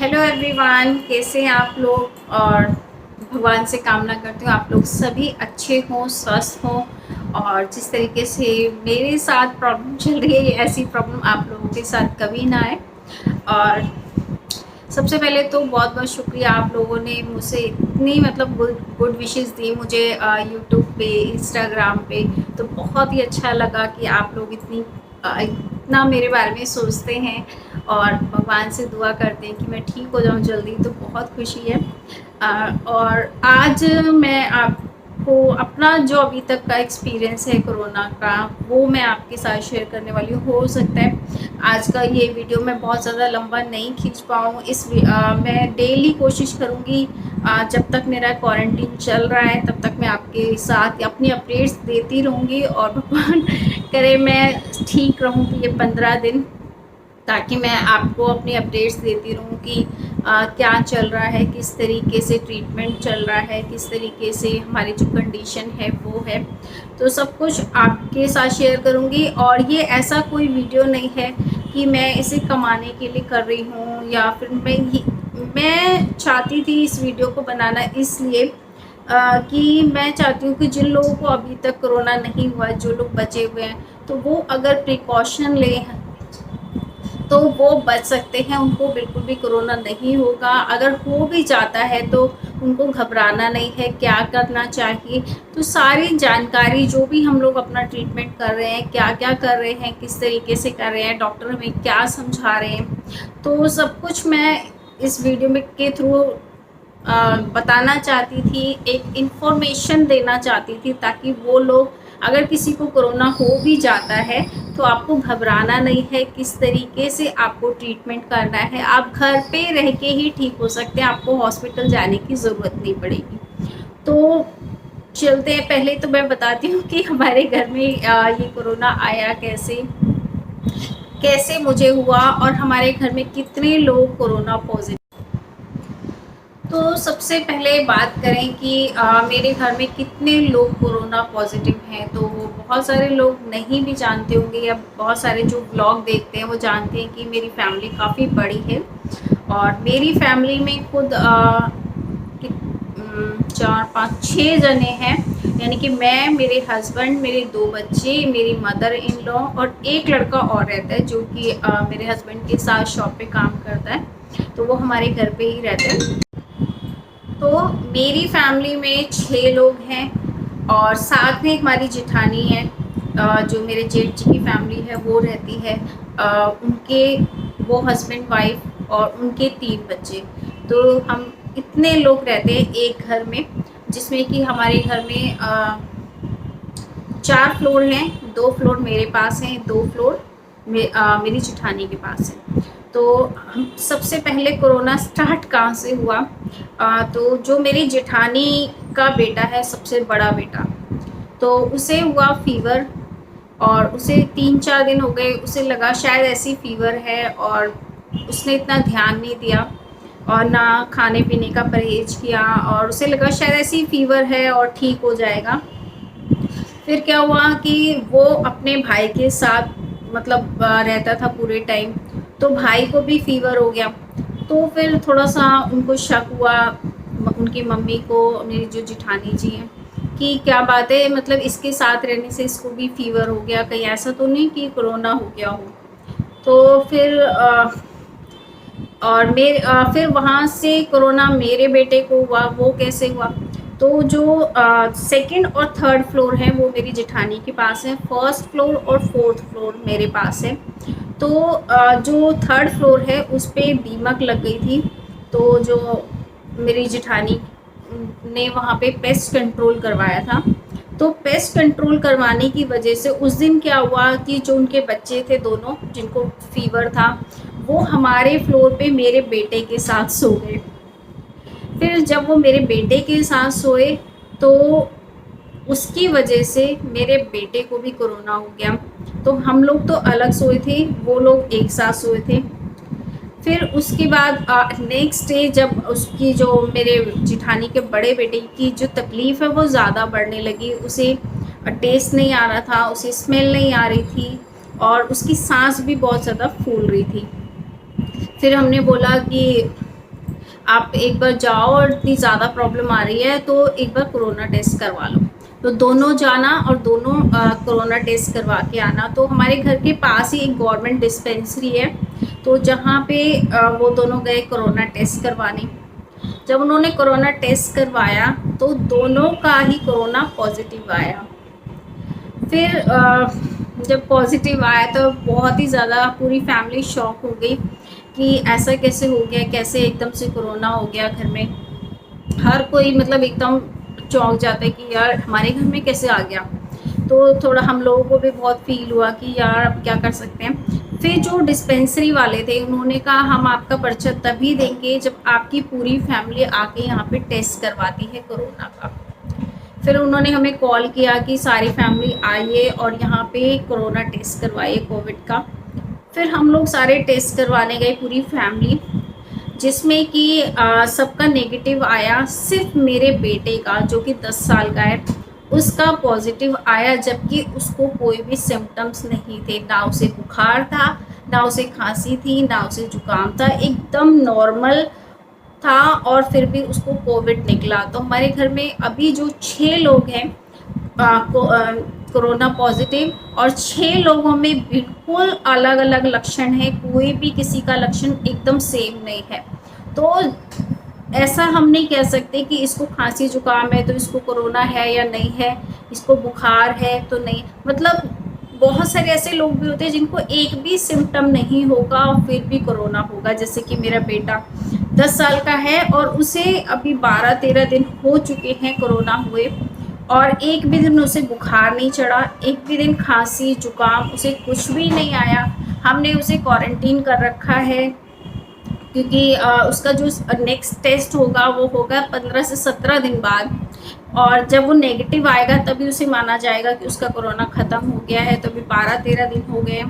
Hello everyone, कैसे हैं आप लोग। और भगवान से कामना करती हूँ आप लोग सभी अच्छे हों, स्वस्थ हों। और जिस तरीके से मेरे साथ प्रॉब्लम चल रही है, ऐसी प्रॉब्लम आप लोगों के साथ कभी ना आए। और सबसे पहले तो बहुत बहुत शुक्रिया, आप लोगों ने मुझे इतनी मतलब गुड विशेस दी मुझे यूट्यूब पे, इंस्टाग्राम पे। तो बहुत ही अच्छा लगा कि आप लोग इतना मेरे बारे में सोचते हैं और भगवान से दुआ करते हैं कि मैं ठीक हो जाऊं जल्दी। तो बहुत खुशी है। और आज मैं आपको अपना जो अभी तक का एक्सपीरियंस है कोरोना का, वो मैं आपके साथ शेयर करने वाली हूँ। हो सकता है आज का ये वीडियो मैं बहुत ज़्यादा लंबा नहीं खींच पाऊँ। मैं डेली कोशिश करूँगी, जब तक मेरा क्वारंटीन चल रहा है तब तक मैं आपके साथ अपनी अपडेट्स देती रहूँगी। और भगवान करे मैं ठीक रहूँगी ये 15 दिन, ताकि मैं आपको अपनी अपडेट्स देती रहूँ कि क्या चल रहा है, किस तरीके से ट्रीटमेंट चल रहा है, किस तरीके से हमारी जो कंडीशन है वो है। तो सब कुछ आपके साथ शेयर करूँगी। और ये ऐसा कोई वीडियो नहीं है कि मैं इसे कमाने के लिए कर रही हूँ, या फिर मैं चाहती थी इस वीडियो को बनाना इसलिए कि मैं चाहती हूँ कि जिन लोगों को अभी तक कोरोना नहीं हुआ, जो लोग बचे हुए हैं, तो वो अगर प्रिकॉशन लें तो वो बच सकते हैं, उनको बिल्कुल भी कोरोना नहीं होगा। अगर हो भी जाता है तो उनको घबराना नहीं है, क्या करना चाहिए। तो सारी जानकारी, जो भी हम लोग अपना ट्रीटमेंट कर रहे हैं, क्या क्या कर रहे हैं, किस तरीके से कर रहे हैं, डॉक्टर हमें क्या समझा रहे हैं, तो सब कुछ मैं इस वीडियो में के थ्रू बताना चाहती थी, एक इन्फॉर्मेशन देना चाहती थी, ताकि वो लोग, अगर किसी को कोरोना हो भी जाता है तो आपको घबराना नहीं है, किस तरीके से आपको ट्रीटमेंट करना है। आप घर पे रह के ही ठीक हो सकते हैं, आपको हॉस्पिटल जाने की ज़रूरत नहीं पड़ेगी। तो चलते हैं, पहले तो मैं बताती हूँ कि हमारे घर में ये कोरोना आया कैसे, कैसे मुझे हुआ, और हमारे घर में कितने लोग कोरोना पॉजिटिव। तो सबसे पहले बात करें कि मेरे घर में कितने लोग कोरोना पॉजिटिव हैं। तो बहुत सारे लोग नहीं भी जानते होंगे, या बहुत सारे जो ब्लॉग देखते हैं वो जानते हैं कि मेरी फैमिली काफ़ी बड़ी है। और मेरी फैमिली में खुद 4 5 6 जने हैं, यानी कि मैं, मेरे हस्बैंड, मेरे 2 बच्चे, मेरी मदर इन लॉ, और एक लड़का और रहता है जो कि मेरे हस्बैंड के साथ शॉप पे काम करता है। तो वो हमारे घर पे ही रहते हैं। तो मेरी फैमिली में 6 लोग हैं, और साथ में हमारी जेठानी है, जो मेरे जेठ जी की फैमिली है वो रहती है। उनके वो हस्बैंड वाइफ और उनके 3 बच्चे। तो हम इतने लोग रहते हैं एक घर में, जिसमें कि हमारे घर में 4 फ्लोर हैं। 2 फ्लोर मेरे पास हैं, 2 फ्लोर मेरी जेठानी के पास है। तो हम सबसे पहले कोरोना स्टार्ट कहाँ से हुआ, तो जो मेरी जेठानी का बेटा है, सबसे बड़ा बेटा, तो उसे हुआ फीवर। और उसे 3 4 दिन हो गए, उसे लगा शायद ऐसी फीवर है, और उसने इतना ध्यान नहीं दिया और ना खाने पीने का परहेज किया, और उसे लगा शायद ऐसी फीवर है और ठीक हो जाएगा। फिर क्या हुआ कि वो अपने भाई के साथ मतलब रहता था पूरे टाइम, तो भाई को भी फीवर हो गया। तो फिर थोड़ा सा उनको शक हुआ, उनकी मम्मी को, मेरी जो जेठानी जी हैं, कि क्या बात है, मतलब इसके साथ रहने से इसको भी फीवर हो गया, कहीं ऐसा तो नहीं कि कोरोना हो गया हो। तो फिर फिर वहाँ से कोरोना मेरे बेटे को हुआ। वो कैसे हुआ, तो जो सेकंड और थर्ड फ्लोर है वो मेरी जेठानी के पास है, फर्स्ट फ्लोर और फोर्थ फ्लोर मेरे पास है। तो जो थर्ड फ्लोर है उस पर दीमक लग गई थी। तो जो मेरी जेठानी ने वहाँ पे पेस्ट कंट्रोल करवाया था। तो पेस्ट कंट्रोल करवाने की वजह से उस दिन क्या हुआ कि जो उनके बच्चे थे दोनों, जिनको फीवर था, वो हमारे फ्लोर पे मेरे बेटे के साथ सो गए। फिर जब वो मेरे बेटे के साथ सोए, तो उसकी वजह से मेरे बेटे को भी कोरोना हो गया। तो हम लोग तो अलग सोए थे, वो लोग एक साथ सोए थे। फिर उसके बाद नेक्स्ट डे जब उसकी, जो मेरे जिठानी के बड़े बेटे की जो तकलीफ़ है वो ज़्यादा बढ़ने लगी, उसे टेस्ट नहीं आ रहा था, उसे स्मेल नहीं आ रही थी, और उसकी सांस भी बहुत ज़्यादा फूल रही थी। फिर हमने बोला कि आप एक बार जाओ और इतनी ज़्यादा प्रॉब्लम आ रही है तो एक बार कोरोना टेस्ट करवा लो। तो दोनों जाना और दोनों कोरोना टेस्ट करवा के आना। तो हमारे घर के पास ही एक गवर्नमेंट डिस्पेंसरी है, तो जहाँ पे वो दोनों गए कोरोना टेस्ट करवाने। जब उन्होंने कोरोना टेस्ट करवाया तो दोनों का ही कोरोना पॉजिटिव आया। फिर जब पॉजिटिव आया तो बहुत ही ज़्यादा पूरी फैमिली शॉक हो गई कि ऐसा कैसे हो गया, कैसे एकदम से कोरोना हो गया घर में। हर कोई मतलब एकदम चौंक जाता है कि यार हमारे घर में कैसे आ गया। तो थोड़ा हम लोगों को भी बहुत फील हुआ कि यार अब क्या कर सकते हैं। फिर जो डिस्पेंसरी वाले थे उन्होंने कहा हम आपका पर्चा तभी देंगे जब आपकी पूरी फैमिली आके यहाँ पे टेस्ट करवाती है कोरोना का। फिर उन्होंने हमें कॉल किया कि सारी फैमिली आइए और यहाँ पे कोरोना टेस्ट करवाइए कोविड का। फिर हम लोग सारे टेस्ट करवाने गए पूरी फैमिली, जिसमें कि सबका नेगेटिव आया। सिर्फ मेरे बेटे का जो कि 10 साल का है उसका पॉजिटिव आया, जबकि उसको कोई भी सिम्टम्स नहीं थे। ना उसे बुखार था, ना उसे खांसी थी, ना उसे जुकाम था, एकदम नॉर्मल था और फिर भी उसको कोविड निकला। तो हमारे घर में अभी जो 6 लोग हैं कोरोना पॉजिटिव, और 6 लोगों में बिल्कुल अलग अलग लक्षण है, कोई भी किसी का लक्षण एकदम सेम नहीं है। तो ऐसा हम नहीं कह सकते कि इसको खांसी जुकाम है तो इसको कोरोना है या नहीं है, इसको बुखार है तो नहीं। मतलब बहुत सारे ऐसे लोग भी होते हैं जिनको एक भी सिम्टम नहीं होगा और फिर भी कोरोना होगा। जैसे कि मेरा बेटा 10 साल का है और उसे अभी 12-13 दिन हो चुके हैं कोरोना हुए, और एक भी दिन उसे बुखार नहीं चढ़ा, एक भी दिन खांसी जुकाम उसे कुछ भी नहीं आया। हमने उसे क्वारंटीन कर रखा है क्योंकि उसका जो नेक्स्ट टेस्ट होगा वो होगा 15 से 17 दिन बाद, और जब वो नेगेटिव आएगा तभी उसे माना जाएगा कि उसका कोरोना ख़त्म हो गया है। तो अभी 12-13 दिन हो गए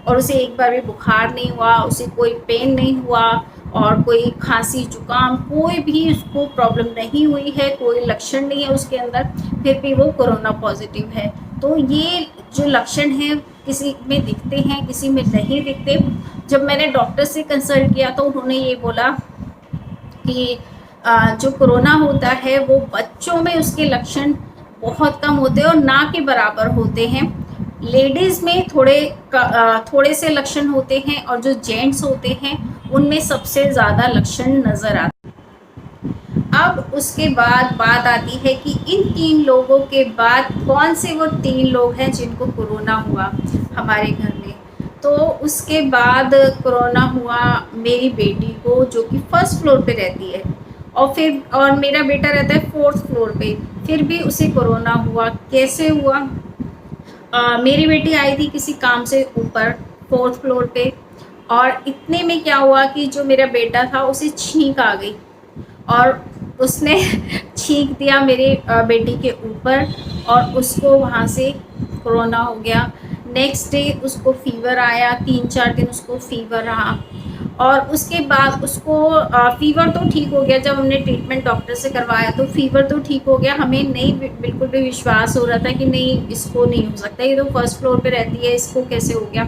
और उसे एक बार भी बुखार नहीं हुआ, उसे कोई पेन नहीं हुआ और कोई खांसी जुकाम कोई भी उसको प्रॉब्लम नहीं हुई है, कोई लक्षण नहीं है उसके अंदर, फिर भी वो कोरोना पॉजिटिव है। तो ये जो लक्षण हैं किसी में दिखते हैं, किसी में नहीं दिखते। जब मैंने डॉक्टर से कंसल्ट किया तो उन्होंने ये बोला कि जो कोरोना होता है वो बच्चों में उसके लक्षण बहुत कम होते हैं और ना के बराबर होते हैं। लेडीज़ में थोड़े से लक्षण होते हैं और जो जेंट्स होते हैं उनमें सबसे ज़्यादा लक्षण नज़र आते हैं। अब उसके बाद बात आती है कि इन 3 लोगों के बाद कौन से वो 3 लोग हैं जिनको कोरोना हुआ हमारे घर में। तो उसके बाद कोरोना हुआ मेरी बेटी को, जो कि फर्स्ट फ्लोर पे रहती है, और मेरा बेटा रहता है 4th फ्लोर पे, फिर भी उसे कोरोना हुआ। कैसे हुआ? मेरी बेटी आई थी किसी काम से ऊपर 4th फ्लोर पे, और इतने में क्या हुआ कि जो मेरा बेटा था उसे छींक आ गई और उसने छींक दिया मेरे बेटी के ऊपर और उसको वहाँ से कोरोना हो गया। नेक्स्ट डे उसको फीवर आया, 3-4 दिन उसको फीवर रहा, और उसके बाद उसको फ़ीवर तो ठीक हो गया। जब हमने ट्रीटमेंट डॉक्टर से करवाया तो फ़ीवर तो ठीक हो गया। हमें नहीं बिल्कुल भी विश्वास हो रहा था कि नहीं इसको नहीं हो सकता, ये तो फर्स्ट फ्लोर पे रहती है, इसको कैसे हो गया।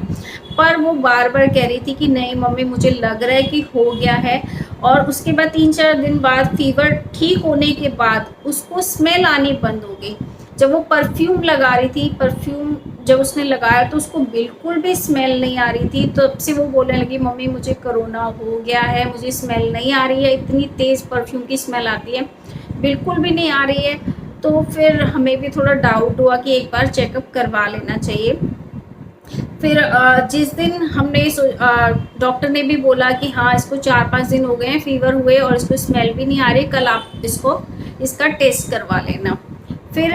पर वो बार बार कह रही थी कि नहीं मम्मी मुझे लग रहा है कि हो गया है। और उसके बाद 3-4 दिन बाद फ़ीवर ठीक होने के बाद उसको स्मेल आनी बंद हो गई। जब वो परफ्यूम लगा रही थी, परफ्यूम जब उसने लगाया तो उसको बिल्कुल भी स्मेल नहीं आ रही थी। तब से वो बोलने लगी मम्मी मुझे कोरोना हो गया है, मुझे स्मेल नहीं आ रही है, इतनी तेज़ परफ्यूम की स्मेल आती है, बिल्कुल भी नहीं आ रही है। तो फिर हमें भी थोड़ा डाउट हुआ कि एक बार चेकअप करवा लेना चाहिए। फिर जिस दिन हमने डॉक्टर ने भी बोला कि हाँ इसको 4-5 दिन हो गए हैं फ़ीवर हुए और इसको स्मेल भी नहीं आ रही, कल आप इसका टेस्ट करवा लेना। फिर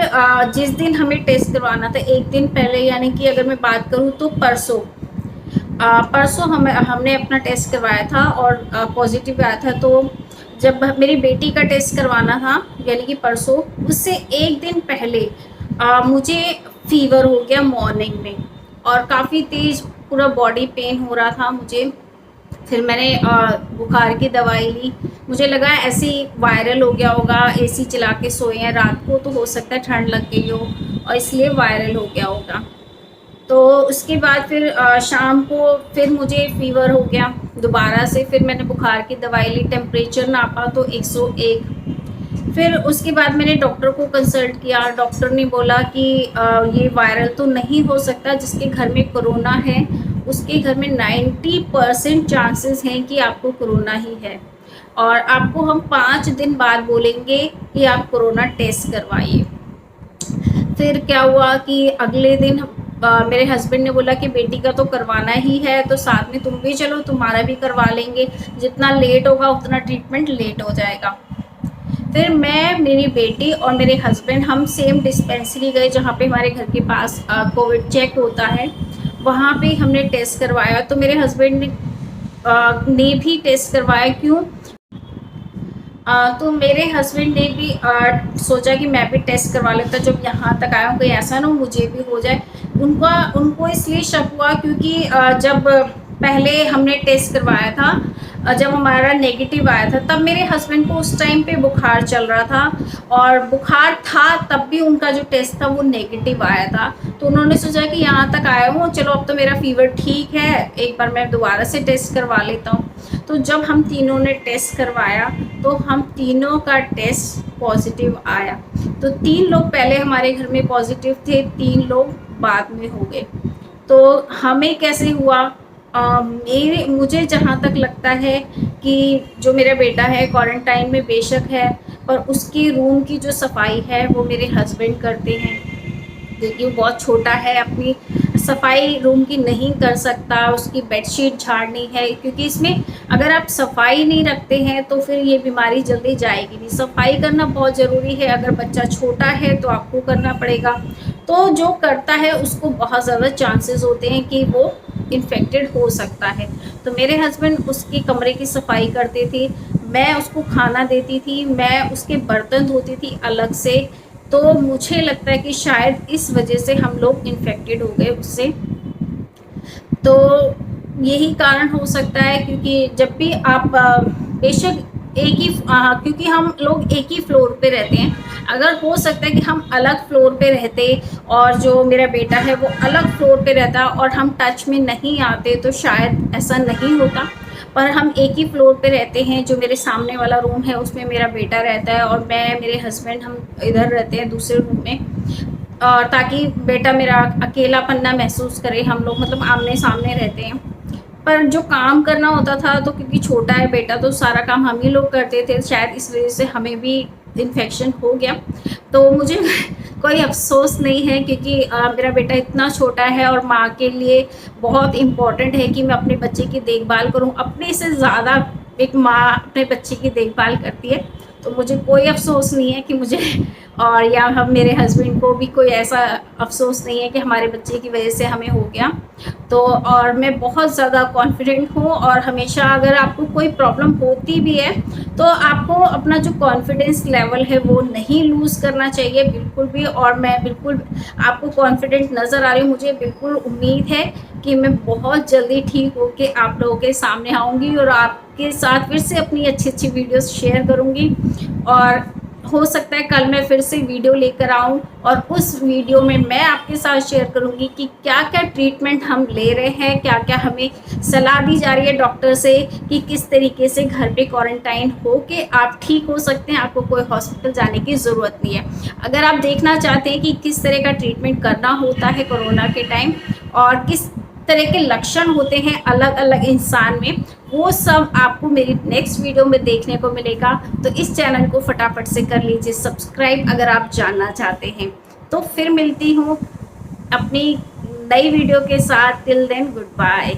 जिस दिन हमें टेस्ट करवाना था एक दिन पहले, यानी कि अगर मैं बात करूँ तो परसों हमने अपना टेस्ट करवाया था और पॉजिटिव आया था। तो जब मेरी बेटी का टेस्ट करवाना था यानी कि परसों, उससे एक दिन पहले मुझे फ़ीवर हो गया मॉर्निंग में और काफ़ी तेज़ पूरा बॉडी पेन हो रहा था मुझे। फिर मैंने बुखार की दवाई ली, मुझे लगा ऐसे ही वायरल हो गया होगा, एसी चला के सोए हैं रात को तो हो सकता है ठंड लग गई हो और इसलिए वायरल हो गया होगा। तो उसके बाद फिर शाम को फिर मुझे फ़ीवर हो गया, दोबारा से फिर मैंने बुखार की दवाई ली, टेम्परेचर नापा तो 101। फिर उसके बाद मैंने डॉक्टर को कंसल्ट किया। डॉक्टर ने बोला कि ये वायरल तो नहीं हो सकता, जिसके घर में कोरोना है उसके घर में 90% चांसेस हैं कि आपको कोरोना ही है, और आपको हम 5 दिन बाद बोलेंगे कि आप कोरोना टेस्ट करवाइए। फिर क्या हुआ कि अगले दिन मेरे हस्बैंड ने बोला कि बेटी का तो करवाना ही है, तो साथ में तुम भी चलो, तुम्हारा भी करवा लेंगे, जितना लेट होगा उतना ट्रीटमेंट लेट हो जाएगा। फिर मैं, मेरी बेटी और मेरे हस्बैंड हम सेम डिस्पेंसरी गए जहाँ पे हमारे घर के पास कोविड चेक होता है, वहाँ पे हमने टेस्ट करवाया। तो मेरे हस्बैंड ने भी टेस्ट करवाया। क्यों? तो मेरे हस्बैंड ने भी सोचा कि मैं भी टेस्ट करवा लेता, जब यहाँ तक आया हूँ कहीं ऐसा ना मुझे भी हो जाए। उनको इसलिए शक हुआ क्योंकि जब पहले हमने टेस्ट करवाया था, जब हमारा नेगेटिव आया था, तब मेरे हस्बैंड को उस टाइम पे बुखार चल रहा था, और बुखार था तब भी उनका जो टेस्ट था वो नेगेटिव आया था। तो उन्होंने सोचा कि यहाँ तक आया हूँ, चलो अब तो मेरा फीवर ठीक है, एक बार मैं दोबारा से टेस्ट करवा लेता हूँ। तो जब हम तीनों ने टेस्ट करवाया तो हम तीनों का टेस्ट पॉजिटिव आया। तो 3 लोग पहले हमारे घर में पॉजिटिव थे, 3 लोग बाद में हो गए। तो हमें कैसे हुआ? मुझे जहाँ तक लगता है कि जो मेरा बेटा है क्वारंटाइन में बेशक है, पर उसकी रूम की जो सफाई है वो मेरे हस्बैंड करते हैं, क्योंकि वो बहुत छोटा है, अपनी सफाई रूम की नहीं कर सकता, उसकी बेडशीट झाड़नी है, क्योंकि इसमें अगर आप सफाई नहीं रखते हैं तो फिर ये बीमारी जल्दी जाएगी नहीं। सफाई करना बहुत ज़रूरी है, अगर बच्चा छोटा है तो आपको करना पड़ेगा। तो जो करता है उसको बहुत ज़्यादा चांसेस होते हैं कि वो इन्फेक्टेड हो सकता है। तो मेरे हस्बैंड उसकी कमरे की सफाई करते थे, मैं उसको खाना देती थी, मैं उसके बर्तन धोती थी अलग से। तो मुझे लगता है कि शायद इस वजह से हम लोग इन्फेक्टेड हो गए उससे। तो यही कारण हो सकता है, क्योंकि जब भी आप बेशक एक ही क्योंकि हम लोग एक ही फ्लोर पे रहते हैं, अगर हो सकता है कि हम अलग फ्लोर पे रहते और जो मेरा बेटा है वो अलग फ्लोर पे रहता और हम टच में नहीं आते तो शायद ऐसा नहीं होता। पर हम एक ही फ्लोर पे रहते हैं, जो मेरे सामने वाला रूम है उसमें मेरा बेटा रहता है और मैं, मेरे हस्बैंड, हम इधर रहते हैं दूसरे रूम में, और ताकि बेटा मेरा अकेलापन ना महसूस करे। हम लोग मतलब आमने सामने रहते हैं। पर जो काम करना होता था, तो क्योंकि छोटा है बेटा तो सारा काम हम ही लोग करते थे, शायद इस वजह से हमें भी इन्फेक्शन हो गया। तो मुझे कोई अफसोस नहीं है, क्योंकि मेरा बेटा इतना छोटा है और माँ के लिए बहुत इम्पॉर्टेंट है कि मैं अपने बच्चे की देखभाल करूँ। अपने से ज़्यादा एक माँ अपने बच्चे की देखभाल करती है। तो मुझे कोई अफसोस नहीं है कि मुझे, और या हम, मेरे हस्बैंड को भी कोई ऐसा अफसोस नहीं है कि हमारे बच्चे की वजह से हमें हो गया। तो और मैं बहुत ज़्यादा कॉन्फिडेंट हूँ, और हमेशा अगर आपको कोई प्रॉब्लम होती भी है तो आपको अपना जो कॉन्फिडेंस लेवल है वो नहीं लूज़ करना चाहिए बिल्कुल भी। और मैं बिल्कुल आपको कॉन्फिडेंट नज़र आ रही हूँ, मुझे बिल्कुल उम्मीद है कि मैं बहुत जल्दी ठीक होके आप लोगों के सामने आऊँगी और आपके साथ फिर से अपनी अच्छी अच्छी वीडियोस शेयर करूँगी। और हो सकता है कल मैं फिर से वीडियो लेकर आऊँ, और उस वीडियो में मैं आपके साथ शेयर करूँगी कि क्या क्या ट्रीटमेंट हम ले रहे हैं, क्या क्या हमें सलाह दी जा रही है डॉक्टर से कि किस तरीके से घर पे क्वारंटाइन हो के आप ठीक हो सकते हैं, आपको कोई हॉस्पिटल जाने की ज़रूरत नहीं है। अगर आप देखना चाहते हैं कि किस तरह का ट्रीटमेंट करना होता है कोरोना के टाइम, और किस तरह के लक्षण होते हैं अलग अलग इंसान में, वो सब आपको मेरी नेक्स्ट वीडियो में देखने को मिलेगा। तो इस चैनल को फटाफट से कर लीजिए सब्सक्राइब अगर आप जानना चाहते हैं। तो फिर मिलती हूँ अपनी नई वीडियो के साथ। Till then good bye.